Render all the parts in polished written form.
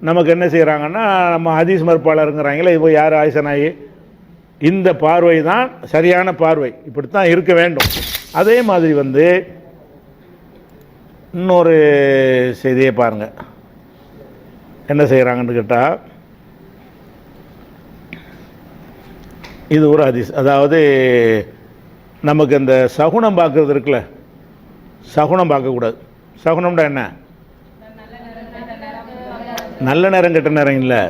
நமக்கு என்ன செய்கிறாங்கன்னா, நம்ம ஹதீஸ் மறுப்பாளருங்கிறாங்களே, இப்போ யார் ஆயிஷனாயி, இந்த பார்வை தான் சரியான பார்வை, இப்படித்தான் இருக்க வேண்டும். அதே மாதிரி இன்னொரு செய்தியை பாருங்கள், என்ன செய்கிறாங்கன்னு கேட்டால், இது ஒரு ஹதீஸ். அதாவது நமக்கு இந்த சகுனம் பார்க்கறது இருக்குல்ல, சகுனம் பார்க்கக்கூடாது. சகுனம்டா என்ன? நல்ல நேரம் கெட்ட நேரம் இல்லை.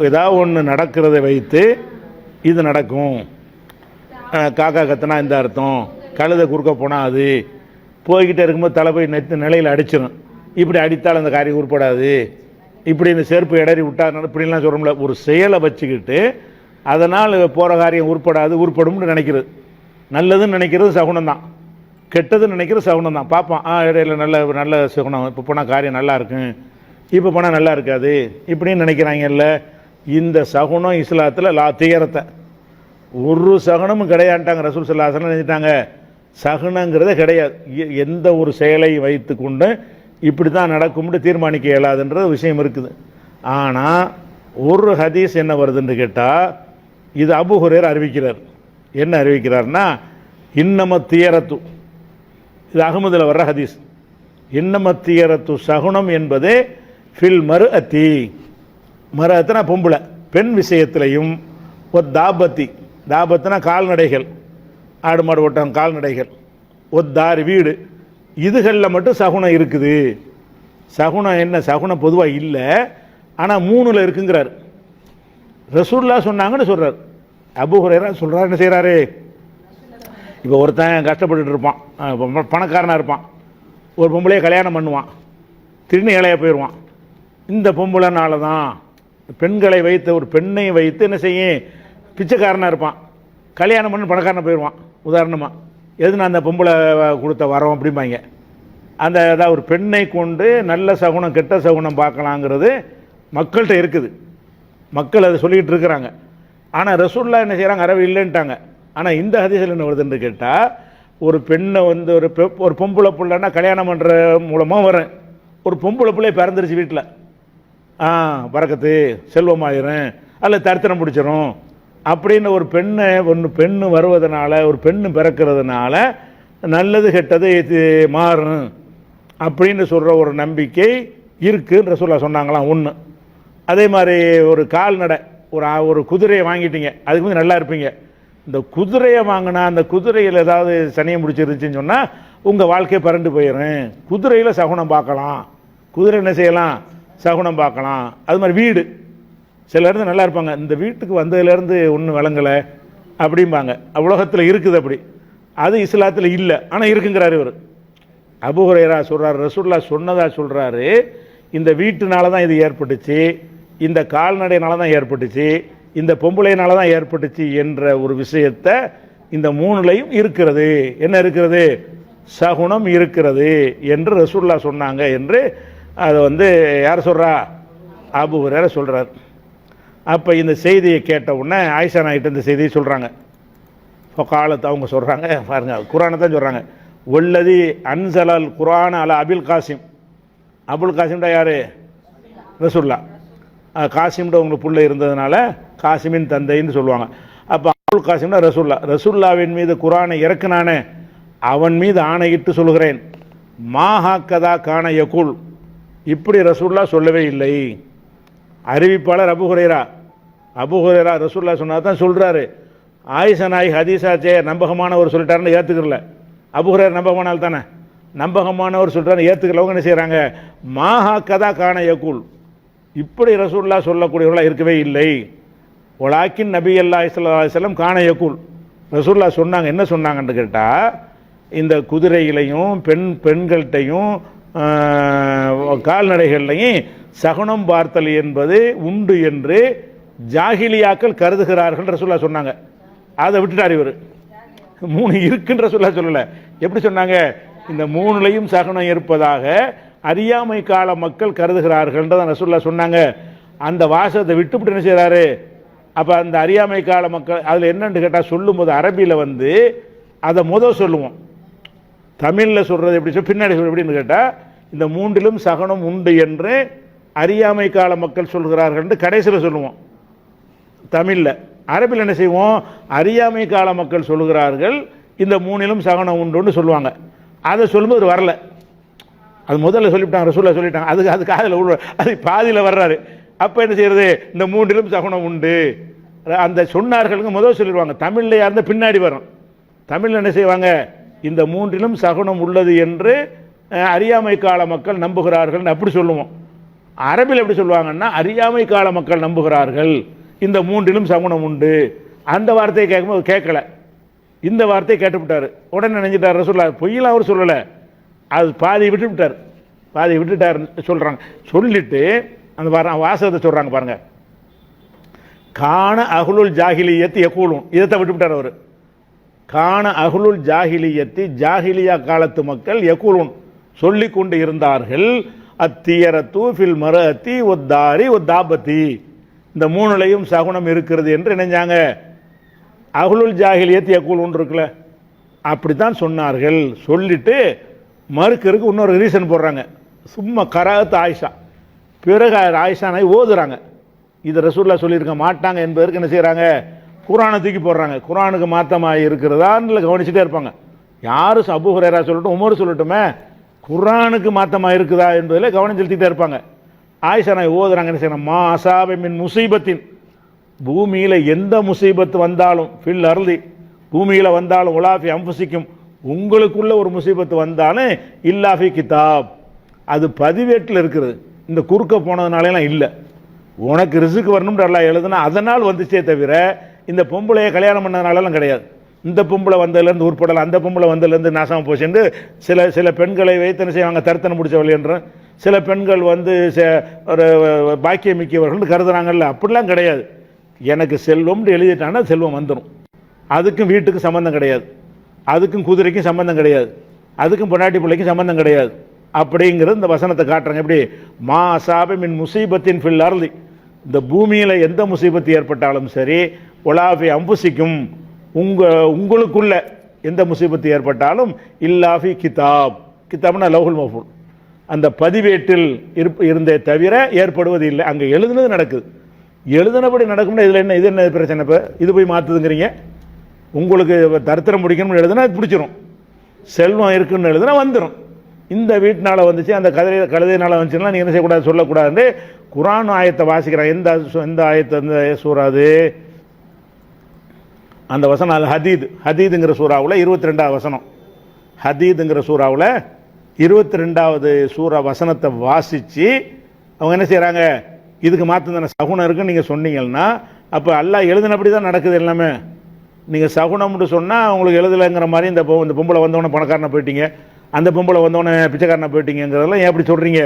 ஏதாவது ஒன்று நடக்கிறத வைத்து இது நடக்கும், காக்கா கத்துனா இந்த அர்த்தம், கழுதை குறுக்க போனால் அது, போய்கிட்டே இருக்கும்போது தலை போய் நிலையில் அடிச்சிடும், இப்படி அடித்தால் அந்த காரியம் உருப்படாது, இப்படி இந்த செருப்பு இடறி விட்டார், இப்படிலாம் சொல்கிறோம்ல. ஒரு செயலை வச்சுக்கிட்டு அதனால் போகிற காரியம் உருப்படும்னு நினைக்கிறது. நல்லதுன்னு நினைக்கிறது சகுனம் தான், கெட்டதுன்னு நினைக்கிறது சகுனம் தான். பார்ப்பான், இடையில நல்ல சகுனம், இப்போ போனால் காரியம் நல்லா இருக்கும், இப்போ போனால் நல்லா இருக்காது, இப்படின்னு நினைக்கிறாங்கல்ல. இந்த சகுனம் இஸ்லாத்தில் தீரத்தை ஒரு சகுனமும் கிடையாதுட்டாங்க. ரசூல் ஸல்லல்லாஹு அலைஹி வஸல்லம் நினைச்சிட்டாங்க, சகுனங்கிறதே கிடையாது. எந்த ஒரு செயலை வைத்து கொண்டு இப்படி தான் நடக்கும்னு தீர்மானிக்க இயலாதுன்ற விஷயம் இருக்குது. ஆனால் ஒரு ஹதீஸ் என்ன வருதுன்னு கேட்டால், இது அபூ ஹுரைரா அறிவிக்கிறார். என்ன அறிவிக்கிறார்னா, இன்னம தியரத்து, இது அஹ்மதில் வர்ற ஹதீஸ். இன்னம தியரத்து சகுனம் என்பது ஃபில் மறு அத்தி, மறு அத்தினா பொம்பளை, பெண் விஷயத்திலையும், ஒரு தாபத்தி, தாபத்தினா கால்நடைகள், ஆடு மாடு ஓட்டம் கால்நடைகள், ஒரு தாரி வீடு, இதுகளில் மட்டும் சகுனம் இருக்குது. சகுனம் என்ன? சகுனம் பொதுவாக இல்லை, ஆனால் 3ல் இருக்குங்கிறார். ரசூலுல்லாஹ் சொன்னாங்கன்னு சொல்கிறார். அபூ ஹுரைரா சொல்கிறார். என்ன செய்கிறாரு? இப்போ ஒருத்தன் கஷ்டப்பட்டுட்டு இருப்பான், பணக்காரனாக இருப்பான், ஒரு பொம்பளையை கல்யாணம் பண்ணுவான், திடீர்னு ஏழையாக போயிடுவான். இந்த பொம்பளைனால தான் பெண்களை வைத்து, ஒரு பெண்ணை வைத்து என்ன செய்யும், பிச்சைக்காரனாக இருப்பான், கல்யாணம் பண்ணி பணக்காரனாக போயிடுவான். உதாரணமாக எதுனா அந்த பொம்பளை கொடுத்த வரோம் அப்படிம்பாங்க. அந்த ஏதாவது ஒரு பெண்ணை கொண்டு நல்ல சகுனம் கெட்ட சகுனம் பார்க்கலாங்கிறது மக்கள்கிட்ட இருக்குது, மக்கள் அதை சொல்லிக்கிட்டு இருக்கிறாங்க. ஆனால் ரசூலுல்லாஹ் என்ன செய்கிறாங்க, அறவே இல்லைன்ட்டாங்க. ஆனால் இந்த ஹதீஸில் என்ன வருதுன்னு கேட்டால், ஒரு பெண்ணை ஒரு பொம்பளை பிள்ளைன்னா கல்யாணம் பண்ணுற மூலமாக வரும். ஒரு பொம்பளை பிள்ளை பிறந்துருச்சு வீட்டில், பறக்கத்து செல்வமாயிரும் அல்ல தரித்திரம் பிடிச்சிரும் அப்படின்னு ஒரு பெண்ணு வருவதனால, ஒரு பெண்ணு பிறக்கிறதுனால நல்லது கெட்டது மாறும் அப்படின்னு சொல்கிற ஒரு நம்பிக்கை இருக்குன்னு ரசூலுல்லாஹ் சொன்னாங்களாம். ஒன்று. அதே மாதிரி ஒரு கால்நடை, ஒரு குதிரையை வாங்கிட்டீங்க, அதுக்கு வந்து நல்லா இருப்பீங்க. இந்த குதிரையை வாங்கினா அந்த குதிரையில் ஏதாவது சனியை முடிச்சிருச்சுன்னு சொன்னால் உங்கள் வாழ்க்கையை பறண்டு போயிடும். குதிரையில் சகுனம் பார்க்கலாம், குதிரை என்ன செய்யலாம், சகுனம் பார்க்கலாம். அது மாதிரி வீடு, சிலருந்து நல்லா இருப்பாங்க, இந்த வீட்டுக்கு வந்ததுலேருந்து ஒன்றும் விளங்கலை அப்படிம்பாங்க. உலகத்தில் இருக்குது அப்படி, அது இஸ்லாத்தில் இல்லை, ஆனால் இருக்குங்கிறாரு இவர். அபூ ஹுரைரா சொல்கிறார், ரசூலுல்லாஹ் சொன்னதாக சொல்கிறாரு, இந்த வீட்டுனால தான் இது ஏற்பட்டுச்சு, இந்த கால்நடையினால தான் ஏற்பட்டுச்சு, இந்த பொம்பளையினால தான் ஏற்பட்டுச்சு என்ற ஒரு விஷயத்தை இந்த 3லையும் இருக்கிறது. என்ன இருக்கிறது? சகுனம் இருக்கிறது என்று ரசூலுல்லாஹ் சொன்னாங்க என்று அதை யார் சொல்கிறா? அபூ ஹுரைரா சொல்கிறார். அப்போ இந்த செய்தியை கேட்ட உடனே ஆயிஷா நாயிட்ட இந்த செய்தியை சொல்கிறாங்க. இப்போ காலத்தை அவங்க சொல்கிறாங்க, பாருங்கள், குரானை தான் சொல்கிறாங்க. வல்லதி அன்சலல் குரான் அல அபுல் காசிம். அபுல் காசிம்டா யார்? ரசூலுல்லாஹ். காசிம்ட உங்களுக்கு புள்ள இருந்ததுனால காசிமின் தந்தைன்னு சொல்லுவாங்க. அப்போ அபுல் காசிம்னா ரசூலுல்லாஹ்வின் மீது குரானை இறக்குனானே அவன் மீது ஆணையிட்டு சொல்கிறேன், மாஹாக்கதா கான யகுல், இப்படி ரசூலுல்லாஹ் சொல்லவே இல்லை. அறிவிப்பாளர் அபூ ஹுரைரா. அபூ ஹுரைரா ரசூலுல்லாஹ் சொன்னா தான் சொல்கிறாரு. ஆயிஷா நாய் ஹதீஸாச்சே, நம்பகமானவர் சொல்லிட்டாருன்னு ஏற்றுக்கிறல. அபூ ஹுரைரா நம்பகமானால் தானே, நம்பகமானவர் சொல்கிறாரு, ஏற்றுக்கிறவங்க என்ன செய்கிறாங்க, மாஹாக்கதா கான யகுல், இப்படி ரசூலுல்லாஹ் சொல்லக்கூடியவர்களாக இருக்கவே இல்லை. வலாக்கின் நபி ஸல்லல்லாஹு அலைஹி வஸல்லம் கான யகுல், ரசூலுல்லாஹ் சொன்னாங்க. என்ன சொன்னாங்கன்னு கேட்டால், இந்த குதிரைகளையும் பெண்கள்கிட்டையும் கால்நடைகள்லையும் சகுனம் பார்த்தல் என்பது உண்டு என்று ஜாஹிலியாக்கள் கருதுகிறார்கள் ரசூலுல்லாஹ் சொன்னாங்க. அதை விட்டுட்டார் இவர். 3 இருக்குன்ற ரசூலுல்லாஹ் சொல்லலை. எப்படி சொன்னாங்க? இந்த 3லையும் சகுனம் இருப்பதாக அறியாமை கால மக்கள் கருதுகிறார்கள்ன்றதான் ரசூலுல்லாஹ் சொன்னாங்க. அந்த வாசகத்தை விட்டுவிட்டு என்ன செய்கிறாரு? அப்போ அந்த அறியாமை கால மக்கள் அதில் என்னன்னு கேட்டால், சொல்லும்போது அரபியில் அதை சொல்லுவோம், தமிழில் சொல்கிறது எப்படி பின்னாடி எப்படின்னு கேட்டால், இந்த 3லும் சகுனம் உண்டு என்று அறியாமை கால மக்கள் சொல்கிறார்கள் என்று கடைசியில் சொல்லுவோம் தமிழில். அரபில் என்ன செய்வோம், அறியாமை கால மக்கள் சொல்கிறார்கள் இந்த மூணிலும் சகுனம் உண்டுன்னு சொல்லுவாங்க. அதை சொல்லும்போது வரல, அது முதல்ல சொல்லிவிட்டாங்க, ரசூலுல்லாஹ் சொல்லிட்டாங்க, அது காதில் உள்ள அது பாதியில் வர்றாரு. அப்போ என்ன செய்யறது, இந்த மூன்றிலும் சகுனம் உண்டு அந்த சொன்னார்களுக்கு முதல் சொல்லிடுவாங்க. தமிழில் இருந்தால் பின்னாடி வரும். தமிழில் என்ன செய்வாங்க, இந்த மூன்றிலும் சகுனம் உள்ளது என்று அறியாமை கால மக்கள் நம்புகிறார்கள் அப்படி சொல்லுவோம். அரபில் எப்படி சொல்லுவாங்கன்னா, அறியாமை கால மக்கள் நம்புகிறார்கள் இந்த மூன்றிலும் சகுனம் உண்டு. அந்த வார்த்தையை கேட்கும்போது கேட்கல, இந்த வார்த்தையை கேட்டுவிட்டார். உடனே நினைஞ்சிட்டார் ரசூலுல்லாஹ், பொய்யெல்லாம் அவர் சொல்லலை, அது பாதி விட்டுவிட்டார், பாதி விட்டுட்டார் சொல்கிறாங்க. சொல்லிட்டு அந்த வாசகத்தை சொல்கிறாங்க பாருங்க, காண அகுலுல் ஜாஹிலியத்து யகூலும், இதைத்தான் விட்டுவிட்டார் அவர். காண அகுலுல் ஜாஹிலியத்தி, ஜாஹிலியா காலத்து மக்கள் யகூலும் சொல்லி கொண்டு இருந்தார்கள், அத்தியரத்து ஃபில் மரஅத்தி ஒத்தாரி ஒத்தாபத்தி, இந்த மூணுலையும் சகுனம் இருக்கிறது என்று நினைஞ்சாங்க. அகுலுல் ஜாஹிலியத் யகூலுன் இருக்குல்ல, அப்படித்தான் சொன்னார்கள். சொல்லிட்டு மறுக்கிறதுக்கு இன்னொரு ரீசன் போடுறாங்க, சும்மா கராத்து ஆயிஷா, பிறகு ஆயிஷானை ஓதுறாங்க. இது ரசூலுல்லாஹ் சொல்லியிருக்க மாட்டாங்க என்பதற்கு என்ன செய்கிறாங்க, குர்ஆனை தூக்கி போடுறாங்க. குர்ஆனுக்கு மாத்தமாக இருக்கிறதான்னு கவனிச்சுட்டே இருப்பாங்க. யார் அபூ ஹுரைரா சொல்லட்டும், உமர் சொல்லட்டுமே, குர்ஆனுக்கு மாத்தமாக இருக்குதா என்பதில் கவனம் செலுத்திட்டே இருப்பாங்க. ஆயிஷா நான் ஓதுறாங்க, என்ன செய்யணும், மா அசாப மின் முசீபத்தின், பூமியில் எந்த முசீபத்து வந்தாலும், ஃபில் அர்லி, பூமியில் வந்தாலும், உலாஃபி அம்புசிக்கும், உங்களுக்குள்ள ஒரு முசீபத்து வந்தாலும், இல்லாஃபி கிதாப், அது பதிவேட்டில் இருக்கிறது. இந்த குறுக்க போனதுனாலாம் இல்லை, உனக்கு ரிசுக்கு வரணும்னு அல்லாஹ் எழுதுனா அதனால் வந்துச்சே தவிர இந்த பொம்பளையை கல்யாணம் பண்ணதுனாலலாம் கிடையாது. இந்த பொம்பளை வந்ததுலேருந்து உட்படலை, அந்த பொம்பளை வந்ததுலேருந்து நாசமாக போச்சுன்னு சில பெண்களை வைத்து என்ன செய்வாங்க, தருத்தனை முடிச்சவள் என்ற சில பெண்கள் வந்து ஒரு பாக்கியமிக்கவர்கள் கருதுறாங்கல்ல, அப்படிலாம் கிடையாது. எனக்கு செல்வம்னு எழுதிட்டான்னா செல்வம் வந்துடும். அதுக்கும் வீட்டுக்கு சம்பந்தம் கிடையாது, அதுக்கும் குதிரைக்கும் சம்பந்தம் கிடையாது, அதுக்கும் பொண்டாட்டி பிள்ளைக்கும் சம்பந்தம் கிடையாது. அப்படிங்கிறது இந்த வசனத்தை காட்டுறாங்க. எப்படி, மா அசாப மின் முசீபத்தின் ஃபில் அர்லி, இந்த பூமியில் எந்த முசீபத்து ஏற்பட்டாலும் சரி, ஒலாஃபி அம்புசிக்கும், உங்களுக்குள்ள எந்த முசீபத்து ஏற்பட்டாலும், இல்லாஃபி கிதாப், கிதாப்னா லவ்ஹுல் மஃபூல், அந்த பதிவேட்டில் இருந்தே தவிர ஏற்படுவது இல்லை. அங்கே எழுதுனது நடக்குது, எழுதுனபடி நடக்கும்னா இதில் என்ன, இது என்ன பிரச்சனை? இப்போ இது போய் மாற்றுதுங்கிறீங்க. உங்களுக்கு தரித்திரம் முடிக்கணும்னு எழுதுனா பிடிச்சிரும், செல்வம் இருக்குன்னு எழுதுனா வந்துடும். இந்த வீட்டினால வந்துச்சு, அந்த கழுதையினால் வந்துச்சுன்னா நீங்கள் என்ன செய்யக்கூடாது, சொல்லக்கூடாது. குர்ஆன் ஆயத்தை வாசிக்கிறான். எந்த ஆயத்தை, அந்த சூறாது, அந்த வசனம் அது ஹதீதுங்கிற சூறாவில் 22வது வசனம், ஹதீதுங்கிற சூறாவில் 22வது சூறா வசனத்தை வாசித்து அவங்க என்ன செய்கிறாங்க, இதுக்கு மாற்ற சகுனம் இருக்குன்னு நீங்கள் சொன்னீங்கன்னா, அப்போ அல்லாஹ் எழுதினபடி தான் நடக்குது எல்லாமே. நீங்கள் சகுனம்னு சொன்னால் அவங்களுக்கு எழுதலைங்கிற மாதிரி, இந்த பொம்பளை வந்தவொடனே பணக்காரனை போயிட்டீங்க, அந்த பொம்பளை வந்தவொடனே பிச்சைக்காரனை போயிட்டீங்கிறதெல்லாம் ஏன் அப்படி சொல்கிறீங்க?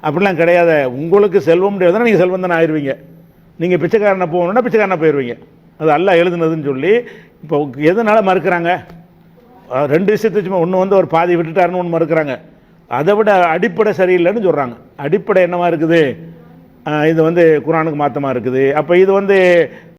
அப்படிலாம் கிடையாது. உங்களுக்கு செல்வம் எழுதுனா நீங்கள் செல்வம் தானே ஆயிடுவீங்க, நீங்கள் பிச்சைக்காரனை போகணுன்னா பிச்சைக்காரனை போயிடுவீங்க. அது அல்லாஹ் எழுதுனதுன்னு சொல்லி இப்போ எதனால் மறுக்கிறாங்க? ரெண்டு விஷயத்தை சும்மா, ஒன்று வந்து ஒரு பாதி விட்டுட்டாருன்னு ஒன்று மறுக்கிறாங்க. அதை விட அடிப்படை சரியில்லைன்னு சொல்கிறாங்க. அடிப்படை என்னவா இருக்குது, இது வந்து குர்ஆனுக்கு மாற்றமாக இருக்குது. அப்போ இது வந்து